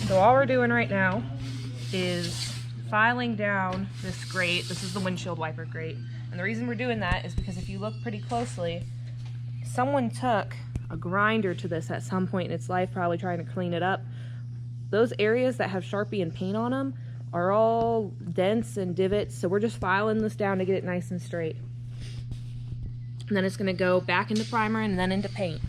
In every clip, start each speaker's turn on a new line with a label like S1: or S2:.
S1: So all we're doing right now is filing down this grate. This is the windshield wiper grate. And the reason we're doing that is because if you look pretty closely, someone took a grinder to this at some point in its life, probably trying to clean it up. Those areas that have Sharpie and paint on them are all dents and divots, so we're just filing this down to get it nice and straight. And then it's going to go back into primer and then into paint.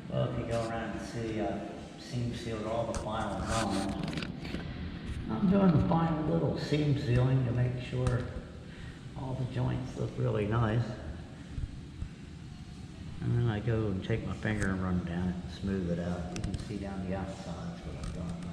S2: Well, if you go around and see, seam sealed all the final lines. I'm doing the final little seam sealing to make sure all the joints look really nice. And then I go and take my finger and run down it and smooth it out. You can see down the outside what I've done.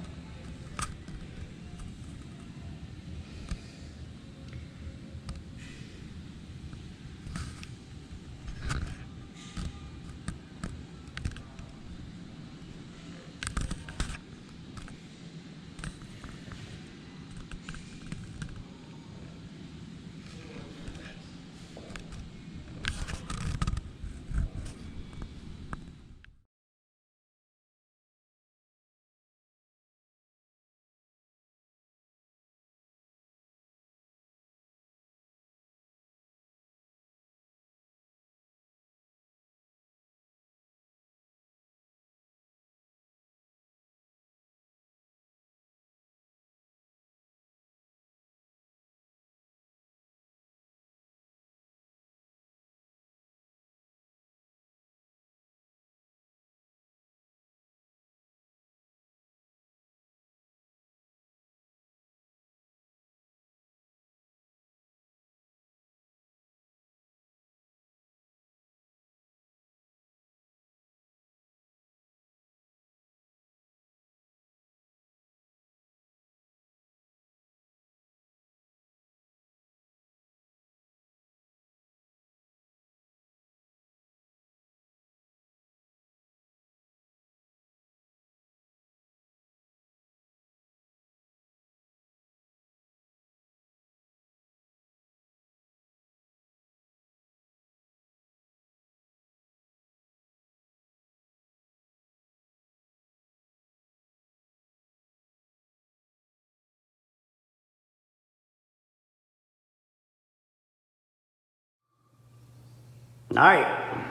S2: All right,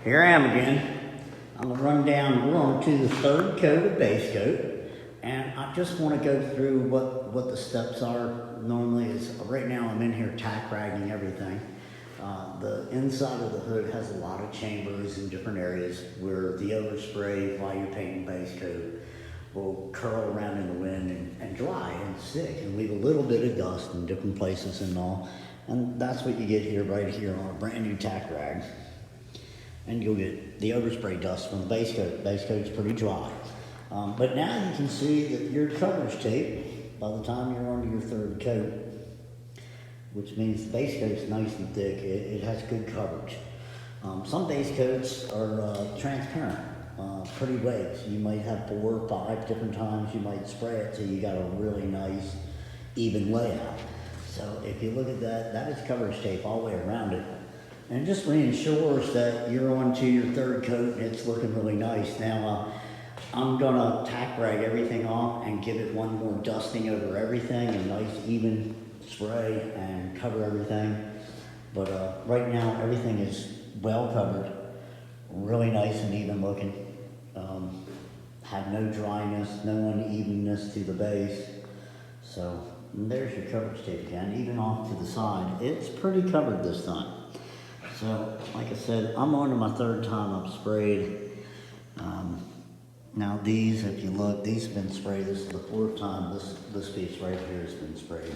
S2: here I am again. I'm gonna run down, we're on to the third coat of base coat, and I just wanna go through what the steps are. Normally is, right now I'm in here tack ragging everything. The inside of the hood has a lot of chambers in different areas where the overspray while you're painting base coat will curl around in the wind and dry and stick and leave a little bit of dust in different places and all. And that's what you get here, right here on a brand new tack rag. And you'll get the overspray dust from the base coat. Base coat's pretty dry. But now you can see that your coverage tape, by the time you're onto your third coat, which means the base coat's nice and thick, it has good coverage. Some base coats are transparent, pretty ways. You might have 4 or 5 different times you might spray it so you got a really nice, even layout. So if you look at that, that is coverage tape all the way around it. And it just reassures that you're on to your third coat and it's looking really nice. Now, I'm gonna tack rag everything off and give it one more dusting over everything, a nice even spray and cover everything. But right now, everything is well covered, really nice and even looking. Have no dryness, no unevenness to the base. So there's your coverage tape again, even off to the side. It's pretty covered this time. So, like I said, I'm on to my third time I've sprayed. Now these, if you look, these have been sprayed. This is the 4th time this piece right here has been sprayed.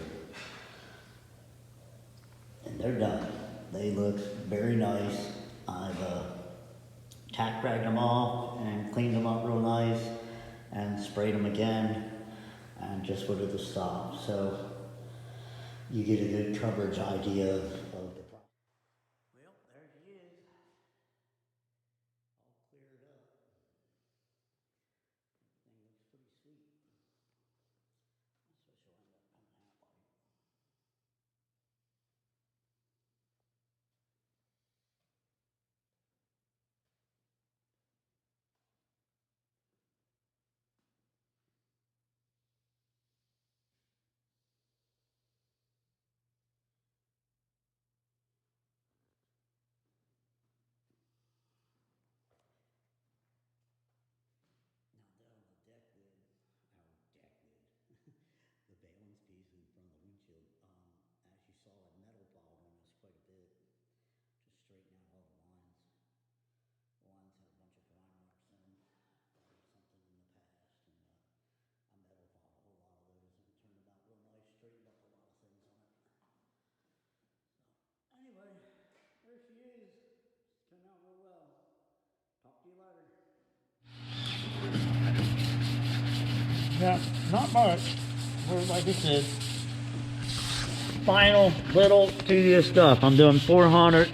S2: And they're done. They look very nice. I've tack ragged them off and cleaned them up real nice and sprayed them again. and just go to the stop. So you get a good coverage idea of the problem. Well, there she is, all cleared up. Thing looks pretty sweet. That's what she'll end up coming out like. Now down the deck lid, the valence piece in front of the windshield, as you saw, I metal filed on this quite a bit. Just straighten out all the lines. The lines had a bunch of grind marks in them or something in the past, and I metal filed a whole lot of those, and it turned out real nice, straightened up a lot of things on it. So, anyway, there she is. She's turned out real well. Talk to you later. Yeah, not much. Like I said, final little tedious stuff. I'm doing 400,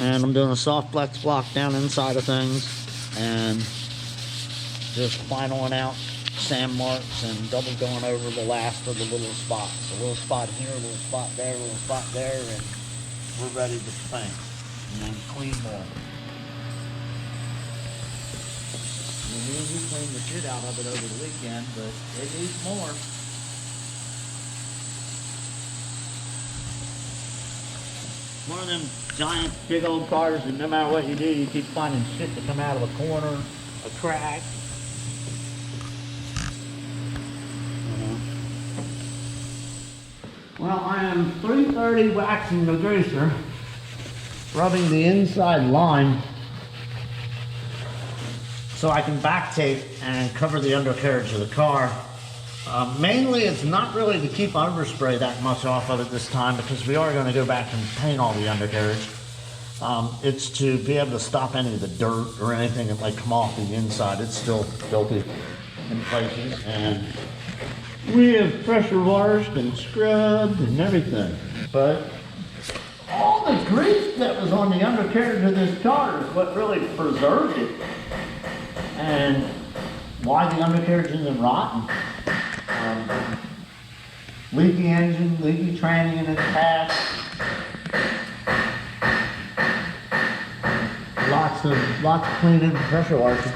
S2: and I'm doing a soft flex block down inside of things, and just finaling out sand marks and double going over the last of the little spots. A little spot here, a little spot there, a little spot there, and we're ready to paint and then clean more. We cleaned the shit out of it over the weekend, but it needs more. One of them giant, big old cars, and no matter what you do, you keep finding shit to come out of a corner, a crack. Well, I am 330 waxing the greaser, rubbing the inside line so I can back tape and cover the undercarriage of the car. Mainly it's not really to keep overspray that much off of it this time, because we are going to go back and paint all the undercarriage. It's to be able to stop any of the dirt or anything that might come off the inside. It's still filthy in places, and we have pressure washed and scrubbed and everything. But all the grease that was on the undercarriage of this car is what really preserved it, and why the undercarriage isn't rotten. Leaky engine, leaky tranny in its past. Lots of cleaning and pressure washing.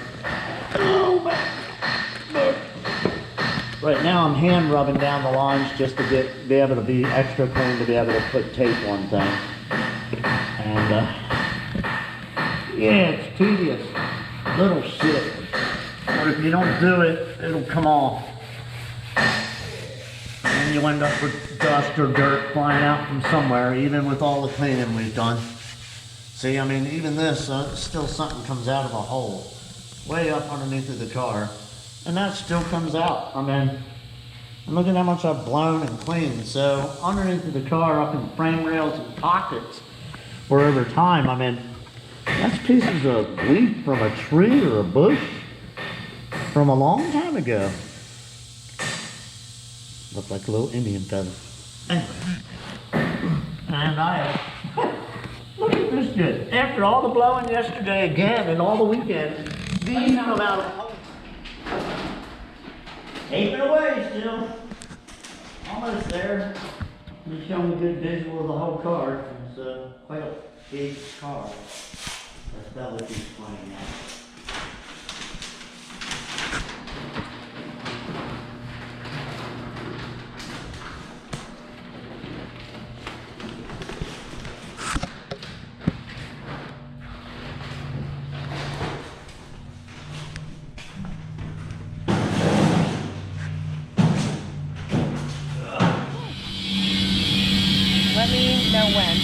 S2: Oh, right now I'm hand rubbing down the lines just to be able to be extra clean, to be able to put tape on things. And yeah, it's tedious. Little shit. But if you don't do it, it'll come off. And you end up with dust or dirt flying out from somewhere, even with all the cleaning we've done. See, I mean, even this, still something comes out of a hole way up underneath of the car, and that still comes out. I mean, and look at how much I've blown and cleaned. So underneath of the car, up in frame rails and pockets, where over time, I mean, that's pieces of leaf from a tree or a bush from a long time ago. Look like a little Indian feather. Anyway, and look at this shit. After all the blowing yesterday again and all the weekend, these come out of the hole. Aping away still. Almost there. Just showing a good visual of the whole car. It's quite a big car. That's about what he's pointing at.
S1: Let me know when.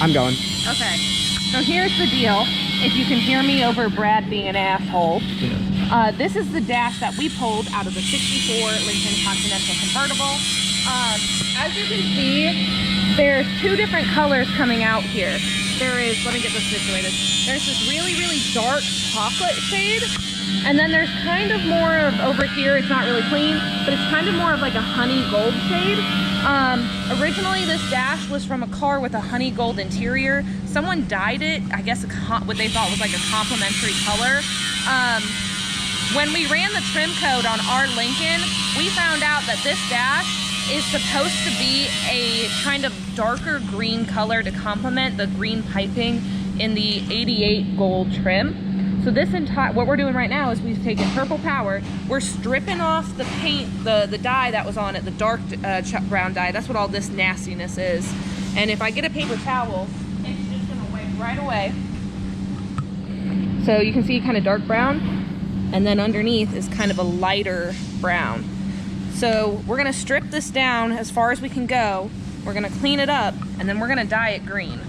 S3: I'm going.
S1: Okay, so here's the deal. If you can hear me over Brad being an asshole, this is the dash that we pulled out of the 64 Lincoln Continental Convertible. As you can see, there's two different colors coming out here. There is, let me get this situated. There's this really, really dark chocolate shade, And then there's kind of more of over here, it's not really clean, but it's kind of more of like a honey gold shade. Originally this dash was from a car with a honey gold interior. Someone dyed it, I guess what they thought was like a complimentary color. When we ran the trim code on our Lincoln, we found out that this dash is supposed to be a kind of darker green color to complement the green piping in the 88 gold trim. So this entire, what we're doing right now is we've taken purple power, we're stripping off the paint, the dye that was on it, the dark brown dye. That's what all this nastiness is. And if I get a paper towel, it's just gonna wipe right away. So you can see kind of dark brown, and then underneath is kind of a lighter brown. So we're gonna strip this down as far as we can go. We're gonna clean it up, and then we're gonna dye it green.